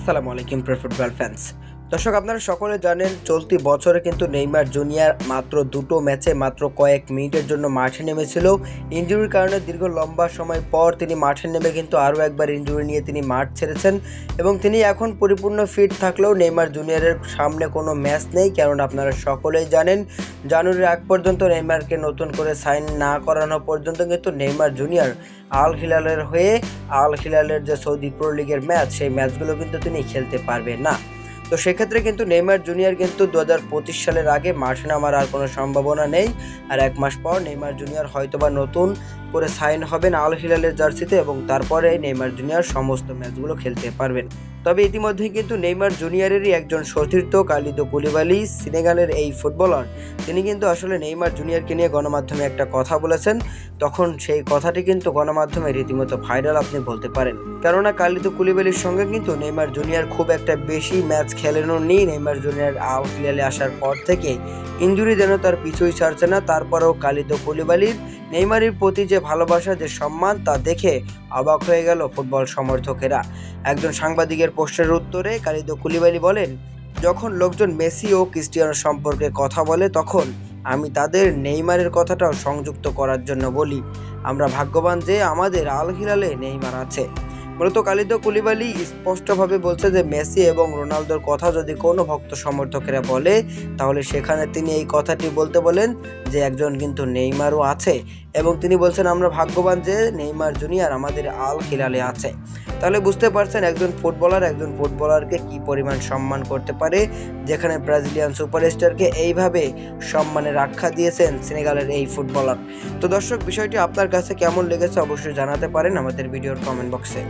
আসসালামু আলাইকুম football fans. দর্শক, আপনারা সকলে জানেন চলতি বছরে কিন্তু নেইমার জুনিয়র মাত্র দুটো ম্যাচে মাত্র কয়েক মিনিটের জন্য মাঠে নেমেছিল। ইনজুরির কারণে দীর্ঘ লম্বা সময় পর তিনি মাঠে নেমে কিন্তু আরও একবার ইনজুরি নিয়ে তিনি মাঠ ছেড়েছেন এবং তিনি এখন পরিপূর্ণ ফিট থাকলেও নেইমার জুনিয়রের সামনে কোনো ম্যাচ নেই। কারণ আপনারা সকলেই জানেন জানুয়ারির আগ পর্যন্ত নেইমারকে নতুন করে সাইন না করানো পর্যন্ত কিন্তু নেইমার জুনিয়র আল হিলালের হয়ে আল হিলালের যে সৌদি প্রো লিগের ম্যাচ সেই ম্যাচগুলো কিন্তু তিনি খেলতে পারবেন না। তো সেক্ষেত্রে কিন্তু নেইমার জুনিয়র কিন্তু 2025 সালের আগে মাঠে নামার আর কোনো সম্ভাবনা নেই। আর এক মাস পর নেইমার জুনিয়র হয়তোবা নতুন করে সাইন হবেন আল হিলালের জার্সিতে এবং তারপরে নেইমার জুনিয়র সমস্ত ম্যাচগুলো খেলতে পারবেন। তবে ইতিমধ্যেই কিন্তু নেইমার জুনিয়রেরই একজন সতীর্থ কালিদো কুলিবালি, সেনেগালের এই ফুটবলার, তিনি কিন্তু আসলে নেইমার জুনিয়রকে নিয়ে গণমাধ্যমে একটা কথা বলেছেন। তখন সেই কথাটি কিন্তু গণমাধ্যমে রীতিমতো ভাইরাল আপনি বলতে পারেন। কেননা কালিদো কুলিবালির সঙ্গে কিন্তু নেইমার জুনিয়র খুব একটা বেশি ম্যাচ খেলেননি। নেইমার জুনিয়র আল হিলালে আসার পর থেকে ইনজুরি যেন তার পিছুই ছাড়ছে না। তারপরেও কালিদো কুলিবালির নেইমারের প্রতি যে ভালোবাসা, যে সম্মান, তা দেখে অবাক হয়ে গেল ফুটবল সমর্থকেরা। একজন সাংবাদিকের প্রশ্নের উত্তরে কালিদো কুলিবালি বলেন, যখন লোকজন মেসি ও ক্রিস্টিয়ানো সম্পর্কে কথা বলে তখন আমি তাদের নেইমারের কথাটাও সংযুক্ত করার জন্য বলি। আমরা ভাগ্যবান যে আমাদের আল হিলালে নেইমার আছে। মূলত কালিদো কুলিবালি স্পষ্টভাবে বলছে যে মেসি এবং রোনালদোর কথা যদি কোনো ভক্ত সমর্থকেরা বলে তাহলে সেখানে তিনি এই কথাটি বলতে বলেন যে একজন কিন্তু নেইমারও আছে এবং তিনি বলছেন আমরা ভাগ্যবান যে নেইমার জুনিয়র আমাদের আল হিলালে আছে। তাহলে বুঝতে পারছেন একজন ফুটবলারকে কি পরিমাণ সম্মান করতে পারে, যেখানে ব্রাজিলিয়ান সুপারস্টারকে এইভাবে সম্মানের আখ্যা দিয়েছেন সেনেগালের এই ফুটবলার। তো দর্শক, বিষয়টি আপনার কাছে কেমন লেগেছে অবশ্যই জানাতে পারেন আমাদের ভিডিওর কমেন্ট বক্সে।